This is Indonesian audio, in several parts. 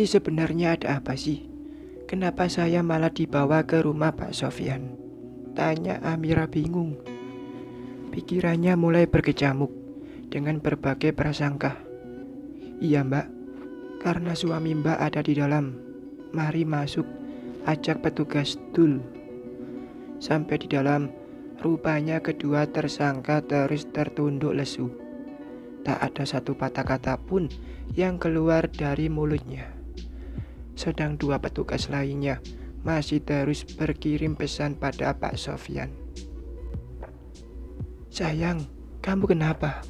Ini sebenarnya ada apa sih? Kenapa saya malah dibawa ke rumah Pak Sofyan? Tanya Amira bingung. Pikirannya mulai berkecamuk dengan berbagai prasangka. Iya mbak, karena suami mbak ada di dalam. Mari masuk, ajak petugas Dul. Sampai di dalam, rupanya kedua tersangka terus tertunduk lesu. Tak ada satu patah kata pun yang keluar dari mulutnya. Sedang dua petugas lainnya masih terus berkirim pesan pada Pak Sofyan. Sayang, kamu kenapa?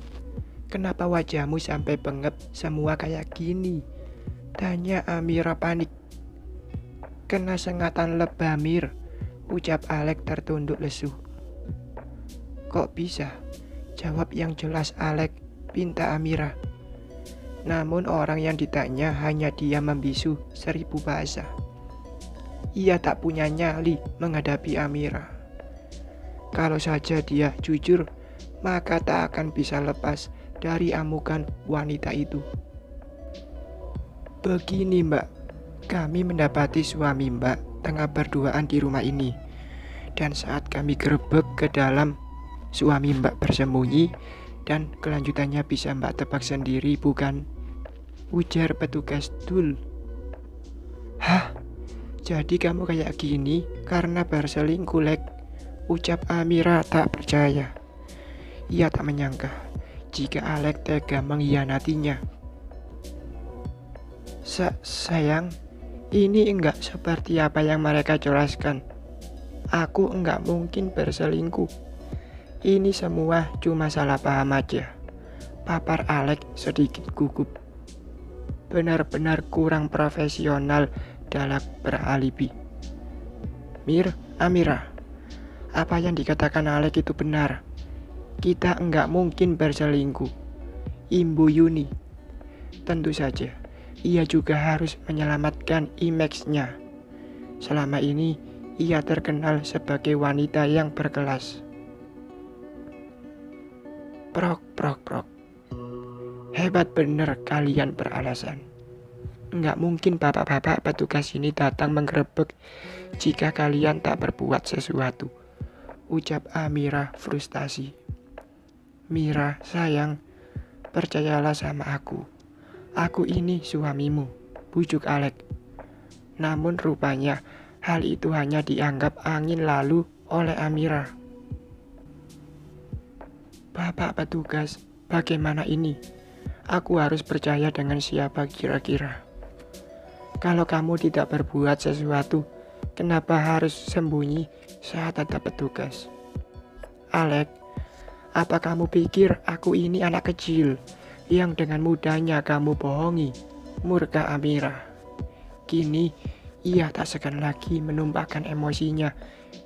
Kenapa wajahmu sampai bengep semua kayak gini? Tanya Amira panik. Kena sengatan lebah Mir, ucap Alek tertunduk lesu. Kok bisa? Jawab yang jelas Alek, pinta Amira. Namun orang yang ditanya hanya diam membisu 1000 bahasa. Ia tak punya nyali menghadapi Amira. Kalau saja dia jujur, maka tak akan bisa lepas dari amukan wanita itu. Begini mbak, kami mendapati suami mbak tengah berduaan di rumah ini. Dan saat kami gerebek ke dalam, suami mbak bersembunyi. Dan kelanjutannya bisa mbak tebak sendiri bukan? Ujar petugas Dul. Hah? Jadi kamu kayak gini karena berselingkuh Lek? Ucap Amira tak percaya. Ia tak menyangka jika Alek tega mengkhianatinya. Sayang, ini enggak seperti apa yang mereka jelaskan. Aku enggak mungkin berselingkuh. Ini semua cuma salah paham aja. Papar Alek sedikit gugup. Benar-benar kurang profesional dalam beralibi. Mir, Amira, apa yang dikatakan Alek itu benar. Kita enggak mungkin berselingkuh. Imbu Yuni. Tentu saja, ia juga harus menyelamatkan image-nya. Selama ini, ia terkenal sebagai wanita yang berkelas. Prok, prok, prok. Hebat bener kalian beralasan. Enggak mungkin bapak-bapak petugas ini datang menggerebek jika kalian tak berbuat sesuatu. Ucap Amira frustasi. Mira, sayang, percayalah sama aku. Aku ini suamimu, bujuk Alek. Namun rupanya hal itu hanya dianggap angin lalu oleh Amira. Bapak petugas, bagaimana ini? Aku harus percaya dengan siapa kira-kira? Kalau kamu tidak berbuat sesuatu, kenapa harus sembunyi saat ada petugas? Alek, apa kamu pikir aku ini anak kecil yang dengan mudahnya kamu bohongi? Murka Amira. Kini ia tak segan lagi menumpahkan emosinya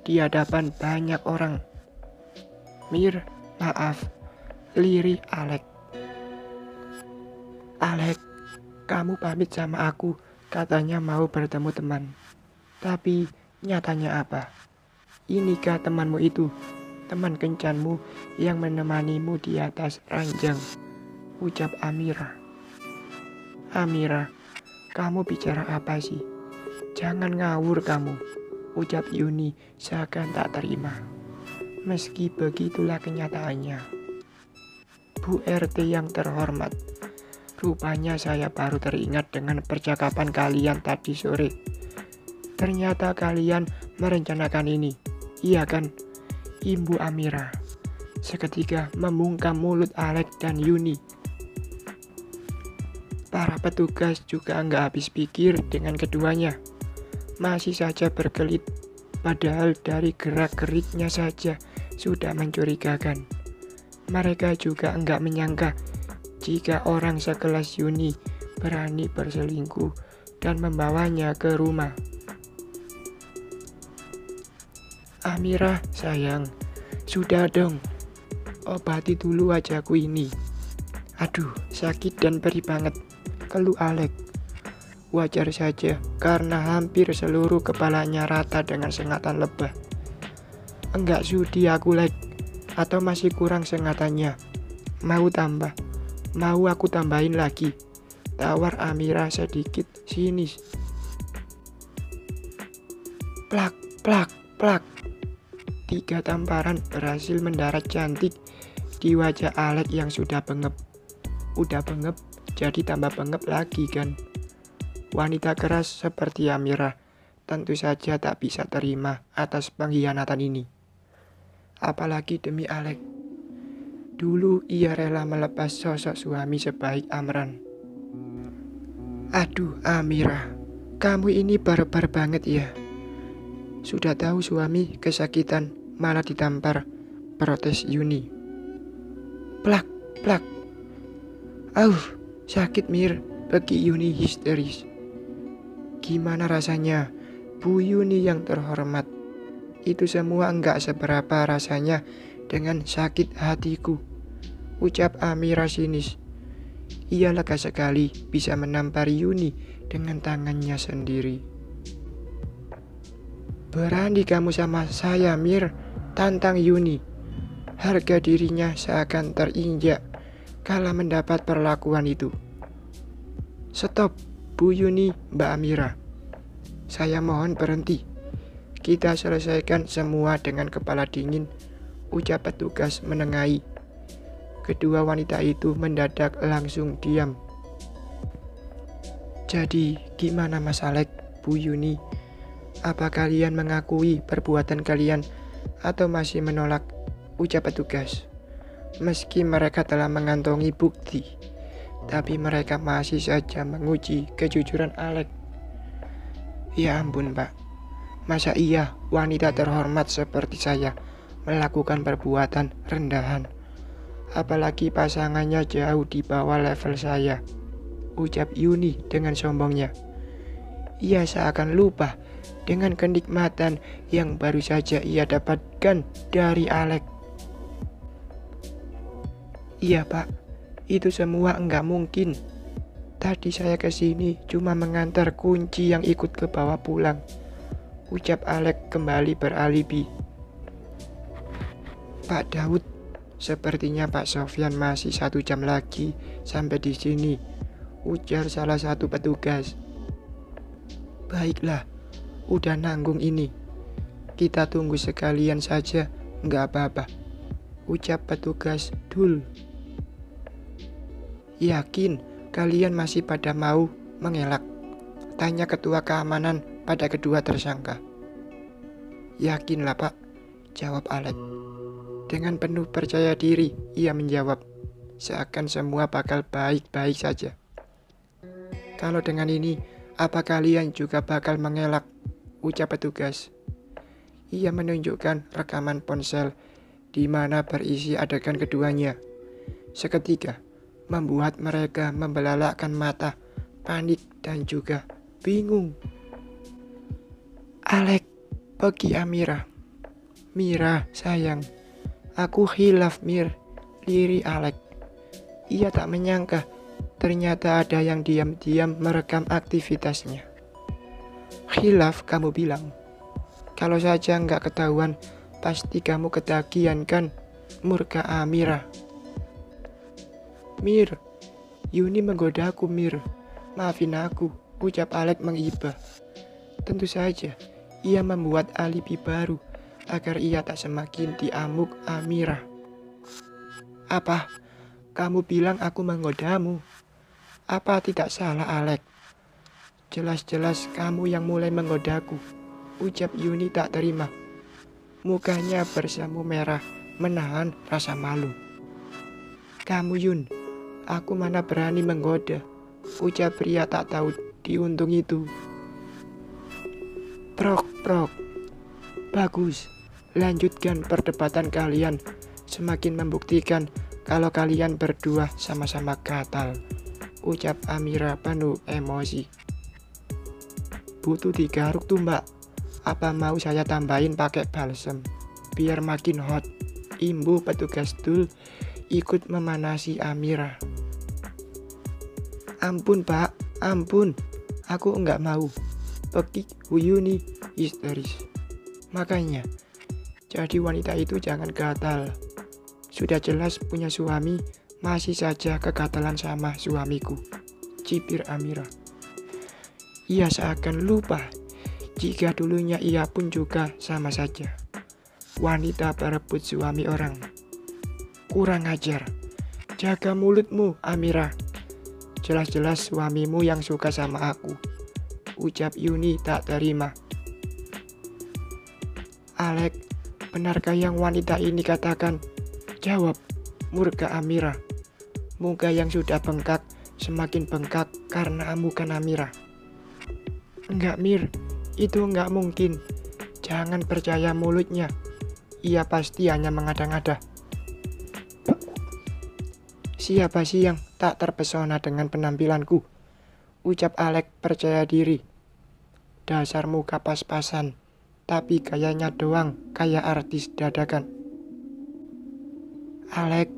di hadapan banyak orang. Mir, maaf, lirih Alek. Alek, kamu pamit sama aku, katanya mau bertemu teman. Tapi nyatanya apa? Inikah temanmu itu? Teman kencanmu yang menemanimu di atas ranjang, ucap Amira. Amira, kamu bicara apa sih? Jangan ngawur kamu, ucap Yuni seakan tak terima. Meski begitulah kenyataannya. Bu RT yang terhormat, rupanya saya baru teringat dengan percakapan kalian tadi sore. Ternyata kalian merencanakan ini, iya kan? Ibu Amira seketika membungkam mulut Alek dan Yuni. Para petugas juga enggak habis pikir dengan keduanya. Masih saja berkelit, padahal dari gerak-geriknya saja sudah mencurigakan. Mereka juga enggak menyangka jika orang sekelas Yuni berani berselingkuh dan membawanya ke rumah. Amira, sayang, sudah dong, obati dulu wajahku ini. Aduh, sakit dan perih banget, keluh Alek. Wajar saja, karena hampir seluruh kepalanya rata dengan sengatan lebah. Enggak sudi aku Lek, atau masih kurang sengatannya? Mau tambah? Mau aku tambahin lagi? tawar Amira sedikit sinis. Plak, plak, plak. 3 tamparan berhasil mendarat cantik di wajah Alex yang sudah bengep. Udah bengep, jadi tambah bengep lagi kan. Wanita keras seperti Amira tentu saja tak bisa terima atas pengkhianatan ini. Apalagi demi Alex. Dulu ia rela melepas sosok suami sebaik Amran. Aduh Amira, kamu ini barbar banget ya. Sudah tahu suami kesakitan malah ditampar, protes Yuni. Plak, plak. Sakit Mir, bagi Yuni histeris. Gimana rasanya, Bu Yuni yang terhormat? Itu semua enggak seberapa rasanya dengan sakit hatiku, ucap Amira sinis. Ia lega sekali bisa menampar Yuni dengan tangannya sendiri. Berani kamu sama saya Mir, tantang Yuni. Harga dirinya seakan terinjak kala mendapat perlakuan itu. Stop, Bu Yuni, Mbak Amira. Saya mohon berhenti. Kita selesaikan semua dengan kepala dingin, ucap petugas menengahi. Kedua wanita itu mendadak langsung diam. Jadi, gimana Mas Alex, Bu Yuni? Apa kalian mengakui perbuatan kalian atau masih menolak, ucap petugas. Meski mereka telah mengantongi bukti, tapi mereka masih saja menguji kejujuran Alex. Ya ampun Pak, masa iya wanita terhormat seperti saya melakukan perbuatan rendahan? Apalagi pasangannya jauh di bawah level saya, ucap Yuni dengan sombongnya. Ia seakan lupa dengan kenikmatan yang baru saja ia dapatkan dari Alex. Iya Pak, itu semua enggak mungkin. Tadi saya kesini cuma mengantar kunci yang ikut ke bawah pulang, ucap Alex kembali beralibi. Pak Daud, sepertinya Pak Sofyan masih 1 jam lagi sampai di sini, ujar salah satu petugas. Baiklah, udah nanggung ini. Kita tunggu sekalian saja, nggak apa-apa, ucap petugas Dul. Yakin kalian masih pada mau mengelak? Tanya ketua keamanan pada kedua tersangka. Yakinlah Pak, jawab Alex. Dengan penuh percaya diri, ia menjawab, seakan semua bakal baik-baik saja. Kalau dengan ini, apa kalian juga bakal mengelak? Ucap petugas. Ia menunjukkan rekaman ponsel di mana berisi adegan keduanya. Seketika, membuat mereka membelalakkan mata, panik dan juga bingung. Alex, pergi Amira. Mira, sayang, aku khilaf Mir, liri Alex. Ia tak menyangka ternyata ada yang diam-diam merekam aktivitasnya. Khilaf kamu bilang? Kalau saja nggak ketahuan, pasti kamu ketagihan kan, murka Amira. Mir, Yuni menggodaku Mir, maafin aku, ucap Alex mengibah. Tentu saja, ia membuat alibi baru agar ia tak semakin diamuk Amira. Apa? Kamu bilang aku menggodamu? Apa tidak salah Alex? Jelas-jelas kamu yang mulai menggodaku, ucap Yuni tak terima. Mukanya bersamu merah, menahan rasa malu. Kamu Yun, aku mana berani menggoda, ucap pria tak tahu diuntung itu. Prok, prok. Bagus, lanjutkan perdebatan kalian, semakin membuktikan kalau kalian berdua sama-sama gatal, ucap Amira penuh emosi. Butuh digaruk tuh mbak, apa mau saya tambahin pakai balsem biar makin hot, imbu petugas Dul ikut memanasi Amira. Ampun pak, ampun, aku enggak mau, pekik Yuni histeris. Makanya, jadi wanita itu jangan gatal. Sudah jelas punya suami, masih saja kegatalan sama suamiku. cibir Amira. Ia seakan lupa jika dulunya ia pun juga sama saja wanita berebut suami orang. Kurang ajar, jaga mulutmu Amira. Jelas-jelas suamimu yang suka sama aku, ucap Yuni tak terima. Alek, benarkah yang wanita ini katakan? Jawab, murka Amira. Muka yang sudah bengkak semakin bengkak karena amukan Amira. Enggak Mir, itu enggak mungkin. Jangan percaya mulutnya. Ia pasti hanya mengada-ngada. Siapa sih yang tak terpesona dengan penampilanku? Ucap Alek percaya diri. Dasar muka pas-pasan, tapi gayanya doang kayak artis dadakan. Alek,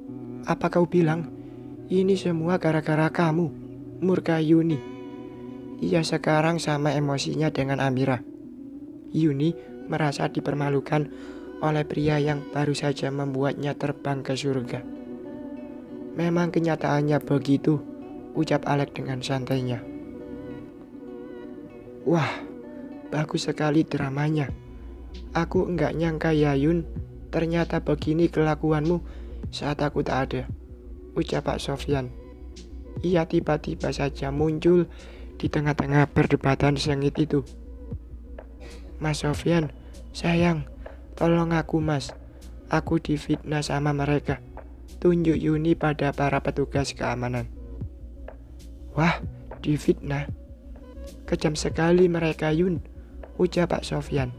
apa kau bilang? Ini semua gara-gara kamu, murka Yuni. Ia sekarang sama emosinya dengan Amira. Yuni merasa dipermalukan oleh pria yang baru saja membuatnya terbang ke surga. Memang kenyataannya begitu, ucap Alek dengan santainya. Wah, bagus sekali dramanya. Aku enggak nyangka ya Yun, ternyata begini kelakuanmu saat aku tak ada, ucap Pak Sofyan. Ia tiba-tiba saja muncul di tengah-tengah perdebatan sengit itu. Mas Sofyan, sayang, tolong aku mas. Aku difitnah sama mereka. Tunjuk Yuni pada para petugas keamanan. Wah, difitnah. Kejam sekali mereka Yun, ucap Pak Sofyan.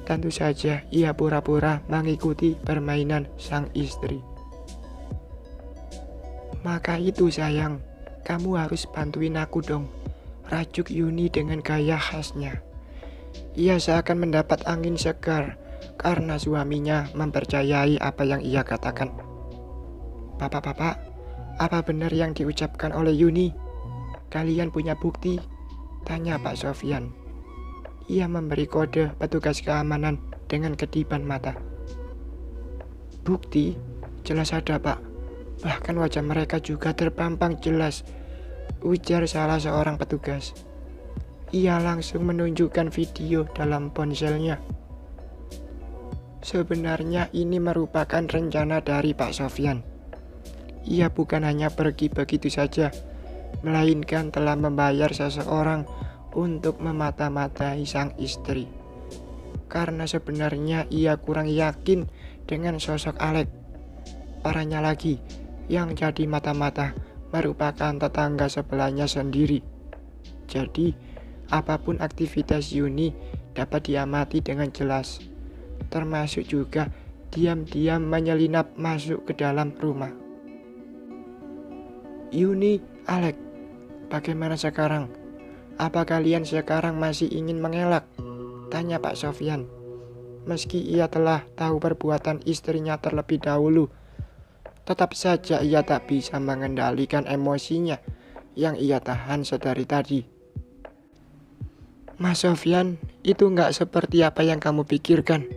Tentu saja ia pura-pura mengikuti permainan sang istri. Maka itu sayang, kamu harus bantuin aku dong, rajuk Yuni dengan gaya khasnya. Ia seakan mendapat angin segar karena suaminya mempercayai apa yang ia katakan. Bapak-bapak, apa benar yang diucapkan oleh Yuni? Kalian punya bukti? Tanya Pak Sofyan. Ia memberi kode petugas keamanan dengan kedipan mata. Bukti? Jelas ada Pak. Bahkan wajah mereka juga terpampang jelas, ujar salah seorang petugas. Ia langsung menunjukkan video dalam ponselnya. Sebenarnya ini merupakan rencana dari Pak Sofyan. Ia bukan hanya pergi begitu saja, melainkan telah membayar seseorang untuk memata-matai sang istri. Karena sebenarnya ia kurang yakin dengan sosok Alek. Parahnya lagi, yang jadi mata-mata merupakan tetangga sebelahnya sendiri. Jadi, apapun aktivitas Yuni dapat diamati dengan jelas, termasuk juga diam-diam menyelinap masuk ke dalam rumah. Yuni, Alek, bagaimana sekarang? Apa kalian sekarang masih ingin mengelak? Tanya Pak Sofyan. Meski ia telah tahu perbuatan istrinya terlebih dahulu, tetap saja ia tak bisa mengendalikan emosinya yang ia tahan sedari tadi. Mas Sofyan, itu nggak seperti apa yang kamu pikirkan.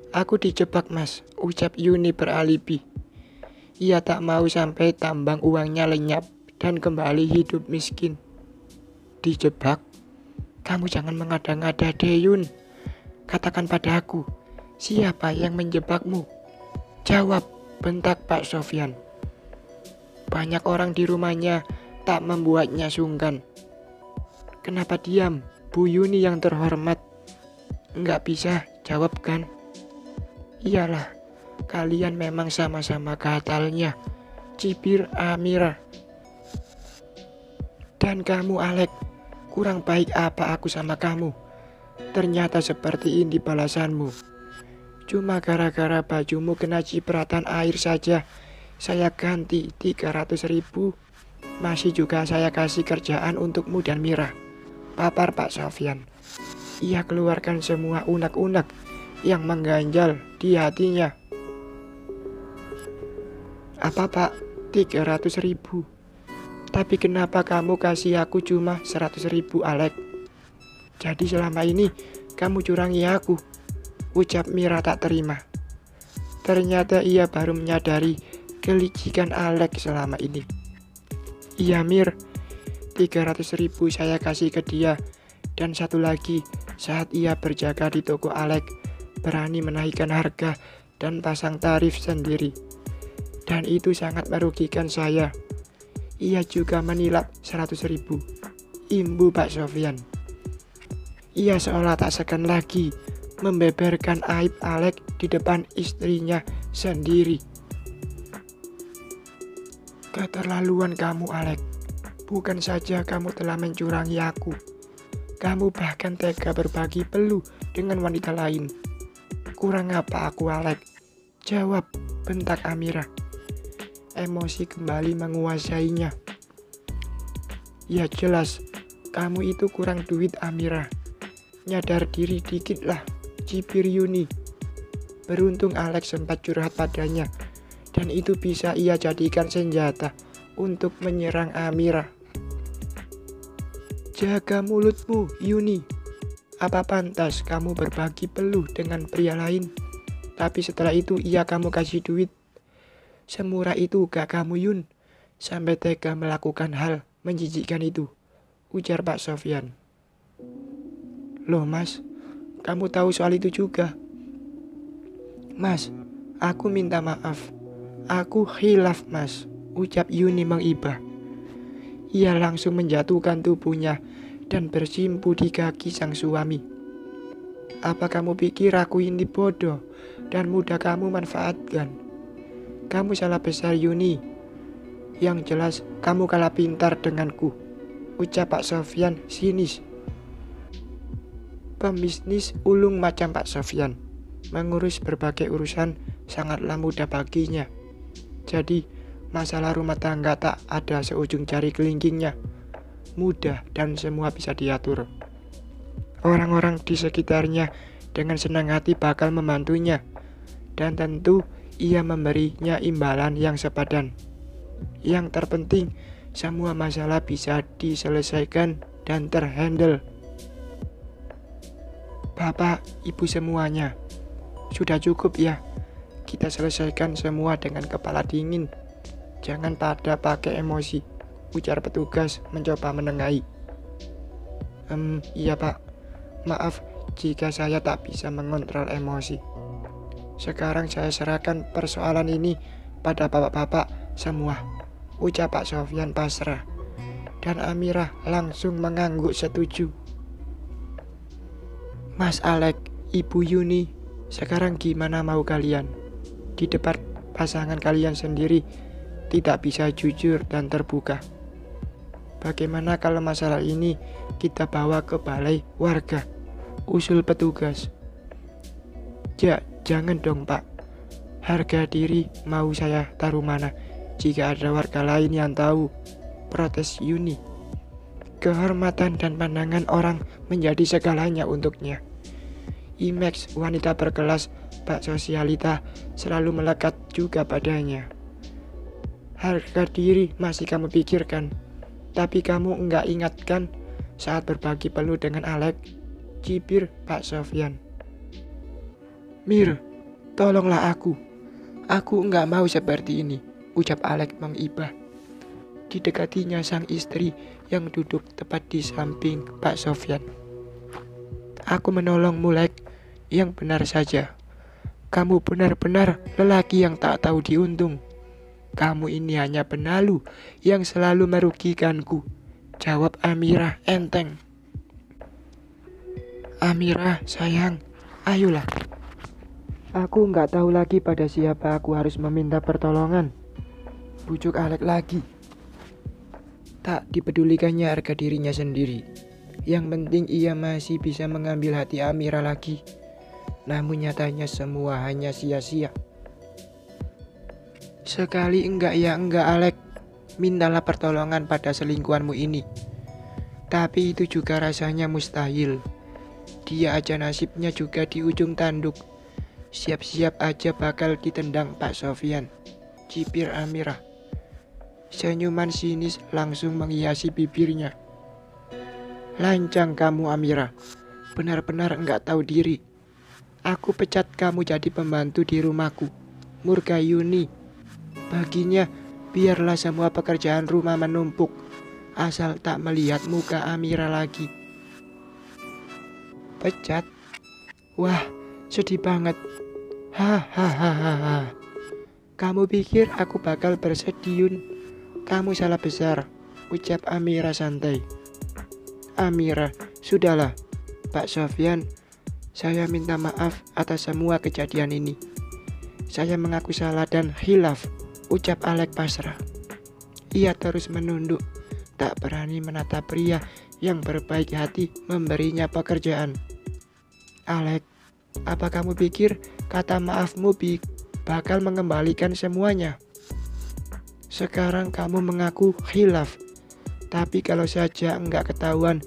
Aku dijebak mas, ucap Yuni beralibi. Ia tak mau sampai tambang uangnya lenyap dan kembali hidup miskin. Dijebak? Kamu jangan mengada-ngada deh Yun. Katakan padaku, siapa yang menjebakmu? Jawab, bentak Pak Sofyan. Banyak orang di rumahnya tak membuatnya sungkan. Kenapa diam, Bu Yuni yang terhormat? Enggak bisa jawab kan? Iyalah, kalian memang sama-sama gatalnya, cibir Amira. Dan kamu Alek, kurang baik apa aku sama kamu? Ternyata seperti ini balasanmu. Cuma gara-gara bajumu kena cipratan air saja, saya ganti 300.000. Masih juga saya kasih kerjaan untukmu dan Mira, papar Pak Sofyan. Ia keluarkan semua unek-unek yang mengganjal di hatinya. Apa Pak? 300.000. Tapi kenapa kamu kasih aku cuma 100.000 Alek? Jadi selama ini kamu curangi aku, ucap Mira tak terima. Ternyata ia baru menyadari kelicikan Alek selama ini. Iya Mir, 300.000 saya kasih ke dia. Dan satu lagi, saat ia berjaga di toko Alex, berani menaikkan harga dan pasang tarif sendiri. Dan itu sangat merugikan saya. Ia juga menilap 100.000. Imbu Pak Sofyan. Ia seolah tak segan lagi membeberkan aib Alex di depan istrinya sendiri. Keterlaluan kamu, Alex. Bukan saja kamu telah mencurangi aku, kamu bahkan tega berbagi peluh dengan wanita lain. Kurang apa aku, Alex? Jawab, bentak Amira. Emosi kembali menguasainya. Ya jelas, kamu itu kurang duit, Amira. Nyadar diri dikit lah, cipir Yuni. Beruntung Alex sempat curhat padanya, dan itu bisa ia jadikan senjata untuk menyerang Amira. Jaga mulutmu, Yuni. Apa pantas kamu berbagi peluh dengan pria lain, tapi setelah itu ia kamu kasih duit? Semurah itu gak kamu, Yun, sampai tega melakukan hal menjijikkan itu, ujar Pak Sofyan. Loh Mas, kamu tahu soal itu juga? Mas, aku minta maaf. Aku khilaf, Mas, ucap Yuni mengibah. Ia langsung menjatuhkan tubuhnya dan bersimpu di kaki sang suami. Apa kamu pikir aku ini bodoh dan mudah kamu manfaatkan? Kamu salah besar, Yuni. Yang jelas kamu kalah pintar denganku, ucap Pak Sofyan sinis. Pembisnis ulung macam Pak Sofyan, mengurus berbagai urusan sangatlah mudah baginya. Jadi masalah rumah tangga tak ada seujung jari kelingkingnya. Mudah dan semua bisa diatur. Orang-orang di sekitarnya dengan senang hati bakal membantunya, dan tentu ia memberinya imbalan yang sepadan. Yang terpenting, semua masalah bisa diselesaikan dan terhandle. Bapak, Ibu semuanya, sudah cukup ya. Kita selesaikan semua dengan kepala dingin. Jangan pada pakai emosi, ujar petugas mencoba menengahi. Iya Pak, maaf jika saya tak bisa mengontrol emosi. Sekarang saya serahkan persoalan ini pada bapak-bapak semua, ucap Pak Sofyan pasrah. Dan Amira langsung mengangguk setuju. Mas Alex, Ibu Yuni, sekarang gimana mau kalian? Di depan pasangan kalian sendiri tidak bisa jujur dan terbuka. Bagaimana kalau masalah ini kita bawa ke balai warga, usul petugas. Jangan dong Pak. Harga diri mau saya taruh mana jika ada warga lain yang tahu, protes Yuni. Kehormatan dan pandangan orang menjadi segalanya untuknya. Image wanita berkelas Pak Sosialita selalu melekat juga padanya. Harga diri masih kamu pikirkan, tapi kamu enggak ingatkan saat berbagi peluh dengan Alex, cibir Pak Sofyan. Mir, tolonglah aku. Aku enggak mau seperti ini, ucap Alex mengibah. Didekatinya sang istri yang duduk tepat di samping Pak Sofyan. Aku menolongmu, Lex, yang benar saja. Kamu benar-benar lelaki yang tak tahu diuntung. Kamu ini hanya penalu yang selalu merugikanku, jawab Amira enteng. Amira, sayang, ayolah. Aku nggak tahu lagi pada siapa aku harus meminta pertolongan, bujuk Alex lagi. Tak dipedulikannya harga dirinya sendiri. Yang penting ia masih bisa mengambil hati Amira lagi. Namun nyatanya semua hanya sia-sia. Sekali enggak ya enggak, Alex. Mintalah pertolongan pada selingkuhanmu ini. Tapi itu juga rasanya mustahil. Dia aja nasibnya juga di ujung tanduk. Siap-siap aja bakal ditendang Pak Sofyan, cipir Amira. Senyuman sinis langsung menghiasi bibirnya. Lancang kamu, Amira. Benar-benar enggak tahu diri. Aku pecat kamu jadi pembantu di rumahku, murka Yuni. Baginya, biarlah semua pekerjaan rumah menumpuk. asal tak melihat muka Amira lagi. Pecat? Wah, sedih banget. Hahaha. Kamu pikir aku bakal bersedih? Kamu salah besar, ucap Amira santai. Amira, sudahlah, Pak Sofyan. Saya minta maaf atas semua kejadian ini. Saya mengaku salah dan hilaf, ucap Alek pasrah. Ia terus menunduk, tak berani menatap pria yang berbaik hati memberinya pekerjaan. Alek, apa kamu pikir kata maafmu bakal mengembalikan semuanya? Sekarang kamu mengaku hilaf, tapi kalau saja enggak ketahuan,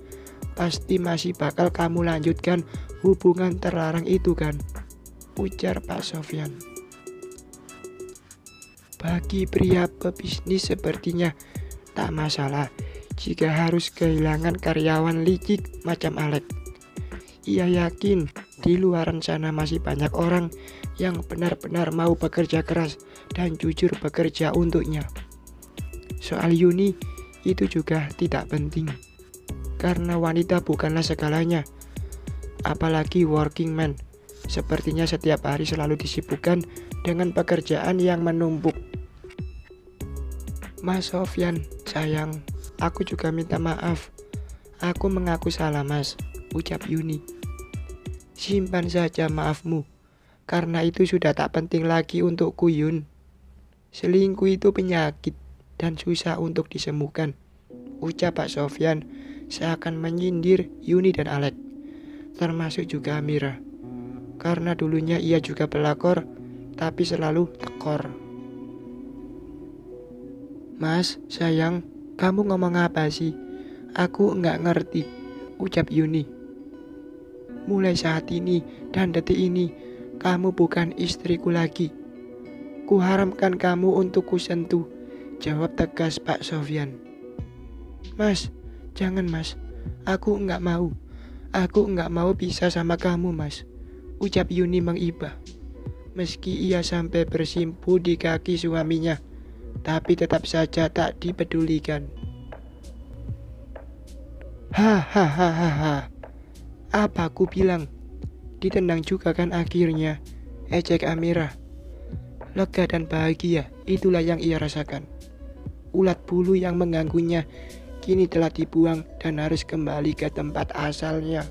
pasti masih bakal kamu lanjutkan hubungan terlarang itu kan? Ujar Pak Sofyan. Bagi pria pebisnis sepertinya tak masalah jika harus kehilangan karyawan licik macam Alek. Ia yakin di luaran sana masih banyak orang yang benar-benar mau bekerja keras dan jujur bekerja untuknya. Soal Yuni itu juga tidak penting, karena wanita bukanlah segalanya. Apalagi working man, sepertinya setiap hari selalu disibukkan dengan pekerjaan yang menumpuk. Mas Sofyan, sayang, aku juga minta maaf. Aku mengaku salah mas, ucap Yuni. Simpan saja maafmu, karena itu sudah tak penting lagi untukku Yun. Selingkuh itu penyakit dan susah untuk disembuhkan, ucap Pak Sofyan seakan menyindir Yuni dan Alek, termasuk juga Amira. Karena dulunya ia juga pelakor, tapi selalu tekor. Mas, sayang, kamu ngomong apa sih? Aku enggak ngerti, ucap Yuni. Mulai saat ini dan detik ini, kamu bukan istriku lagi. Kuharamkan kamu untuk kusentuh, jawab tegas Pak Sofyan. Mas, jangan mas, aku enggak mau. Aku enggak mau pisah sama kamu mas, ucap Yuni mengibah. Meski ia sampai bersimpu di kaki suaminya, tapi tetap saja tak dipedulikan. Hahaha, apa aku bilang? Ditendang juga kan akhirnya, ejek Amira. Lega dan bahagia, itulah yang ia rasakan. Ulat bulu yang mengganggunya kini telah dibuang dan harus kembali ke tempat asalnya.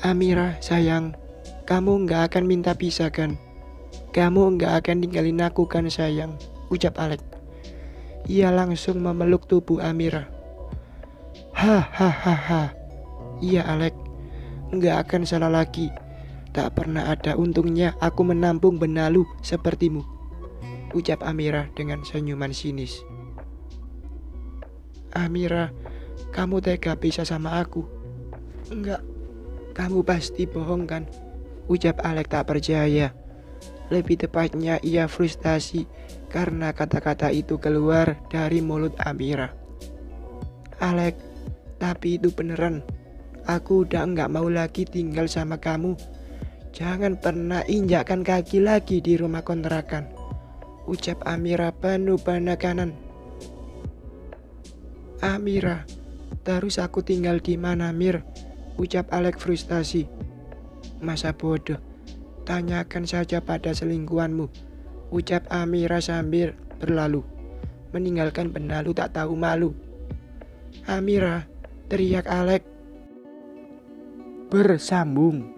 Amira, sayang, kamu enggak akan minta pisah kan? Kamu enggak akan tinggalin aku kan sayang, ucap Alek. Ia langsung memeluk tubuh Amira. Hahaha, iya Alek, enggak akan salah lagi. Tak pernah ada untungnya aku menampung benalu sepertimu, ucap Amira dengan senyuman sinis. Amira, kamu tega pisah sama aku? Enggak, kamu pasti bohong kan? Ucap Alek tak percaya. Lebih tepatnya ia frustasi karena kata-kata itu keluar dari mulut Amira. Alek, tapi itu beneran. Aku udah enggak mau lagi tinggal sama kamu. Jangan pernah injakkan kaki lagi di rumah kontrakan, ucap Amira penuh penekanan. Amira, terus aku tinggal di mana Mir? Ucap Alek frustasi. Masa bodoh, tanyakan saja pada selingkuhanmu, ucap Amira sambil berlalu, meninggalkan benalu tak tahu malu. Amira, teriak Alek. Bersambung.